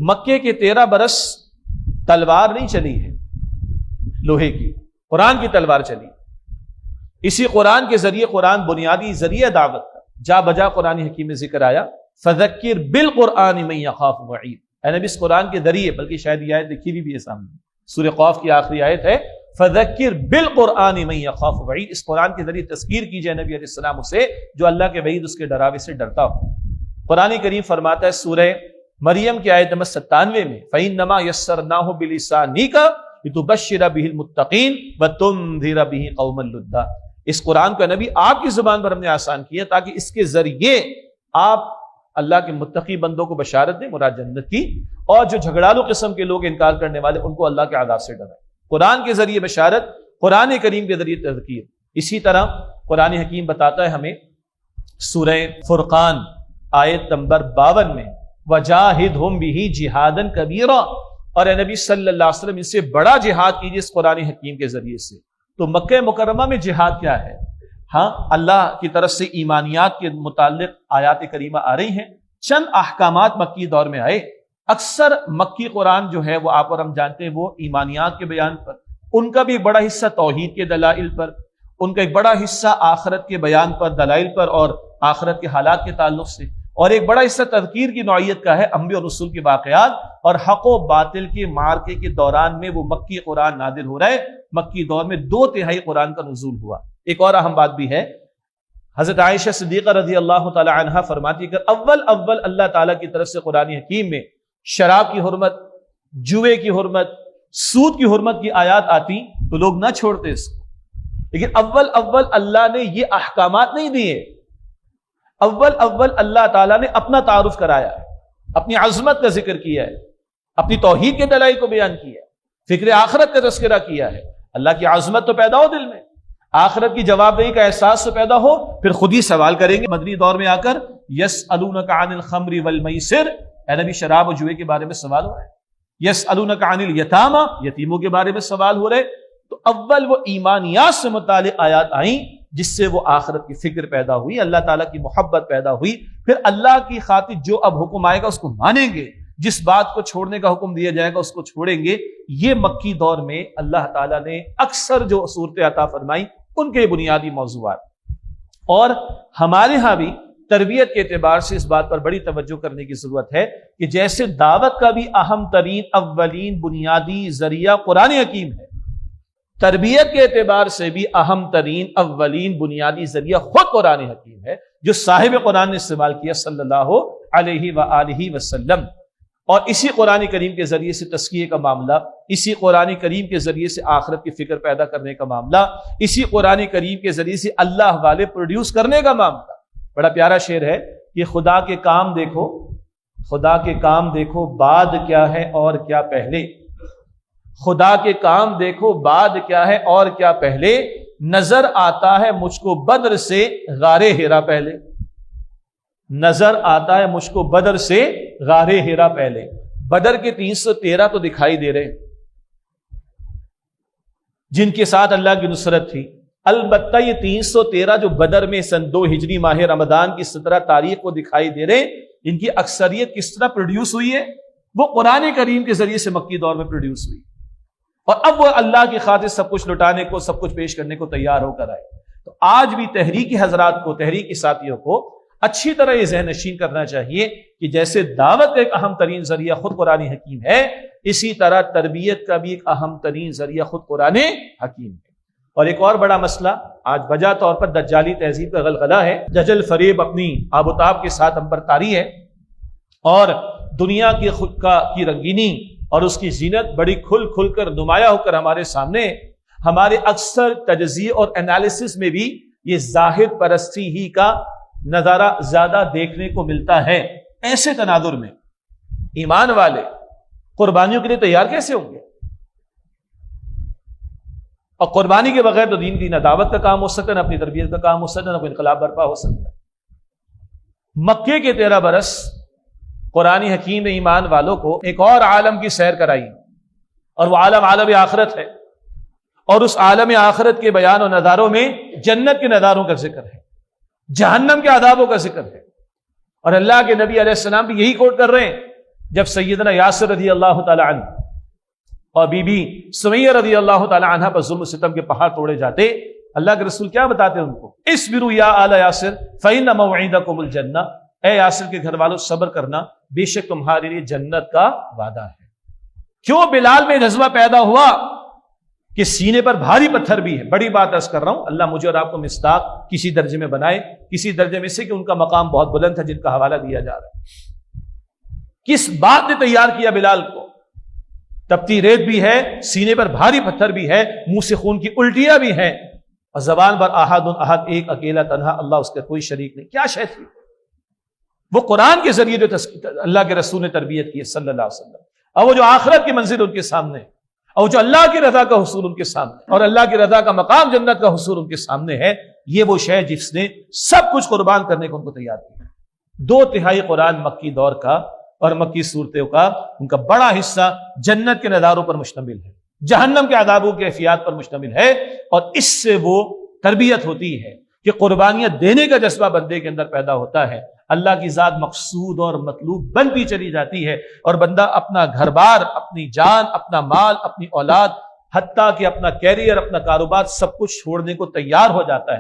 مکے کے 13 برس تلوار نہیں چلی ہے لوہے کی، قرآن کی تلوار چلی۔ اسی قرآن کے ذریعے، قرآن بنیادی ذریعہ دعوت کا، جا بجا قرآن حکیم میں ذکر آیا فذکر بالقرآن من یخاف وعید۔ اے نبی اس قرآن کے ذریعے، بلکہ شاید یہ آیت لکھی بھی ہے سامنے، سورہ قاف کی آخری آیت ہے فذکر بالقرآن من یخاف وعید، اس قرآن کے ذریعے تذکیر کیجئے نبی علیہ السلام اسے جو اللہ کے وعید، اس کے ڈراوے سے ڈرتا ہو۔ قرآن کریم فرماتا ہے سورہ مریم کی آیت نمبر 97 میں فَإِنَّمَا يَسَّرْنَاهُ بِلِسَانِكَ لِتُبَشِّرَ بِهِ الْمُتَّقِينَ وَتُنذِرَ بِهِ قَوْمًا لُدًّا۔ اس قرآن کا نبی آپ کی زبان پر ہم نے آسان کیا تاکہ اس کے ذریعے آپ اللہ کے متقی بندوں کو بشارت دیں، مراد جنت کی، اور جو جھگڑالو قسم کے لوگ انکار کرنے والے ان کو اللہ کے عذاب سے ڈرائیں۔ قرآن کے ذریعے بشارت، قرآن کریم کے ذریعے تذکیر۔ اسی طرح قرآن حکیم بتاتا ہے ہمیں سورہ فرقان آیت نمبر 52 میں وَجَاهِدْهُمْ بِهِ جِهَادًا كَبِيرًا، اور اے نبی صلی اللہ علیہ وسلم ان سے بڑا جہاد کیجیے اس قرآن حکیم کے ذریعے سے۔ تو مکہ مکرمہ میں جہاد کیا ہے؟ ہاں، اللہ کی طرف سے ایمانیات کے متعلق آیات کریمہ آ رہی ہیں، چند احکامات مکی دور میں آئے۔ اکثر مکی قرآن جو ہے وہ آپ اور ہم جانتے ہیں وہ ایمانیات کے بیان پر، ان کا بھی ایک بڑا حصہ توحید کے دلائل پر، ان کا ایک بڑا حصہ آخرت کے بیان پر، دلائل پر اور آخرت کے حالات کے تعلق سے، اور ایک بڑا حصہ تذکیر کی نوعیت کا ہے، انبیاء اور رسول کے واقعات اور حق و باطل کے معرکے کے دوران میں وہ مکی قرآن نازل ہو رہا ہے۔ مکی دور میں 2/3 قرآن کا نزول ہوا۔ ایک اور اہم بات بھی ہے، حضرت عائشہ صدیقہ رضی اللہ تعالی عنہا فرماتی کہ اول اللہ تعالیٰ کی طرف سے قرآن حکیم میں شراب کی حرمت، جوئے کی حرمت، سود کی حرمت کی آیات آتی تو لوگ نہ چھوڑتے اس کو، لیکن اول اللہ نے یہ احکامات نہیں دیے، اول اللہ تعالیٰ نے اپنا تعارف کرایا ہے، اپنی عظمت کا ذکر کیا ہے، اپنی توحید کے دلائل کو بیان کیا ہے، فکر آخرت کا تذکرہ کیا ہے۔ اللہ کی عظمت تو پیدا ہو دل میں، آخرت کی جواب دہی کا احساس تو پیدا ہو، پھر خود ہی سوال کریں گے مدنی دور میں آ کر یسألونک عن الخمر والمیسر، اے نبی شراب و جوئے کے بارے میں سوال ہو رہا ہے، یسألونک عن الیتامی، یتیموں کے بارے میں سوال ہو رہے۔ تو اول وہ ایمانیات سے متعلق آیات آئیں جس سے وہ آخرت کی فکر پیدا ہوئی، اللہ تعالیٰ کی محبت پیدا ہوئی، پھر اللہ کی خاطر جو اب حکم آئے گا اس کو مانیں گے، جس بات کو چھوڑنے کا حکم دیا جائے گا اس کو چھوڑیں گے۔ یہ مکی دور میں اللہ تعالیٰ نے اکثر جو صورتیں عطا فرمائی ان کے بنیادی موضوعات، اور ہمارے ہاں بھی تربیت کے اعتبار سے اس بات پر بڑی توجہ کرنے کی ضرورت ہے کہ جیسے دعوت کا بھی اہم ترین اولین بنیادی ذریعہ قرآن حکیم ہے، تربیت کے اعتبار سے بھی اہم ترین اولین بنیادی ذریعہ خود قرآن حکیم ہے جو صاحب قرآن نے استعمال کیا صلی اللہ علیہ وآلہ وسلم۔ اور اسی قرآن کریم کے ذریعے سے تزکیے کا معاملہ، اسی قرآن کریم کے ذریعے سے آخرت کی فکر پیدا کرنے کا معاملہ، اسی قرآن کریم کے ذریعے سے اللہ والے پروڈیوس کرنے کا معاملہ۔ بڑا پیارا شعر ہے کہ خدا کے کام دیکھو، خدا کے کام دیکھو بعد کیا ہے اور کیا پہلے، خدا کے کام دیکھو بعد کیا ہے اور کیا پہلے، نظر آتا ہے مجھ کو بدر سے غار ہیرا پہلے، نظر آتا ہے مجھ کو بدر سے غار ہیرا پہلے۔ بدر کے 313 تو دکھائی دے رہے جن کے ساتھ اللہ کی نصرت تھی، البتہ یہ 313 جو بدر میں سن 2 ہجری ماہ رمضان کی 17 تاریخ کو دکھائی دے رہے، ان کی اکثریت کس طرح پروڈیوس ہوئی ہے؟ وہ قرآن کریم کے ذریعے سے مکی دور میں پروڈیوس ہوئی، اور اب وہ اللہ کی خاطر سب کچھ لٹانے کو، سب کچھ پیش کرنے کو تیار ہو کر آئے۔ تو آج بھی تحریکی حضرات کو، تحریکی ساتھیوں کو اچھی طرح یہ ذہن نشین کرنا چاہیے کہ جیسے دعوت کا ایک اہم ترین ذریعہ خود قرآن حکیم ہے، اسی طرح تربیت کا بھی ایک اہم ترین ذریعہ خود قرآن حکیم ہے۔ اور ایک اور بڑا مسئلہ آج بجا طور پر دجالی تہذیب کا غلغلہ ہے، دجل فریب اپنی آب و تاب کے ساتھ ہم پر طاری ہے، اور دنیا کی کی رنگینی اور اس کی زینت بڑی کھل کر نمایاں ہو کر ہمارے سامنے، ہمارے اکثر تجزیے اور انالیسس میں بھی یہ ظاہر پرستی ہی کا نظارہ زیادہ دیکھنے کو ملتا ہے۔ ایسے تناظر میں ایمان والے قربانیوں کے لیے تیار کیسے ہوں گے؟ اور قربانی کے بغیر تو دین کی نہ دعوت کا کام ہو سکتا ہے، نہ اپنی تربیت کا کام ہو سکتا ہے، نہ کوئی انقلاب برپا ہو سکتا ہے۔ مکے کے 13 برس قرآن حکیم نے ایمان والوں کو ایک اور عالم کی سیر کرائی، اور وہ عالم آخرت ہے، اور اس عالم آخرت کے بیان و نظاروں میں جنت کے نظاروں کا ذکر ہے، جہنم کے عذابوں کا ذکر ہے، اور اللہ کے نبی علیہ السلام بھی یہی کوٹ کر رہے ہیں جب سیدنا یاسر رضی اللہ تعالی عنہ اور بی بی سمیہ رضی اللہ تعالی عنہ پر ظلم و ستم کے پہاڑ توڑے جاتے، اللہ کے رسول کیا بتاتے ہیں ان کو؟ اصبروا یا آل یاسر فإن موعدکم الجنہ، اے یاسر کے گھر والوں صبر کرنا، بے شک تمہارے لیے جنت کا وعدہ ہے۔ کیوں بلال میں جذبہ پیدا ہوا کہ سینے پر بھاری پتھر بھی ہے؟ بڑی بات عرض کر رہا ہوں، اللہ مجھے اور آپ کو مصداق کسی درجے میں بنائے، کسی درجے میں سے کہ ان کا مقام بہت بلند ہے جن کا حوالہ دیا جا رہا ہے۔ کس بات نے تیار کیا بلال کو؟ تپتی ریت بھی ہے، سینے پر بھاری پتھر بھی ہے، منہ سے خون کی الٹیاں بھی ہیں، اور زبان پر احد احد، ایک اکیلا تنہا، اللہ اس کا کوئی شریک نہیں۔ کیا شے تھی وہ؟ قرآن کے ذریعے جو اللہ کے رسول نے تربیت کی ہے صلی اللہ علیہ وسلم، اور وہ جو آخرت کی منزل ان کے سامنے ہے، اور جو اللہ کی رضا کا حصول ان کے سامنے، اور اللہ کی رضا کا مقام جنت کا حصول ان کے سامنے ہے، یہ وہ شے جس نے سب کچھ قربان کرنے کو ان کو تیار کیا۔ 2/3 قرآن مکی دور کا اور مکی صورتوں کا ان کا بڑا حصہ جنت کے نظاروں پر مشتمل ہے، جہنم کے عذابوں کے کیفیات پر مشتمل ہے، اور اس سے وہ تربیت ہوتی ہے کہ قربانیاں دینے کا جذبہ بندے کے اندر پیدا ہوتا ہے، اللہ کی ذات مقصود اور مطلوب بنتی چلی جاتی ہے، اور بندہ اپنا گھر بار، اپنی جان، اپنا مال، اپنی اولاد، حتیٰ کہ اپنا کیریئر، اپنا کاروبار، سب کچھ چھوڑنے کو تیار ہو جاتا ہے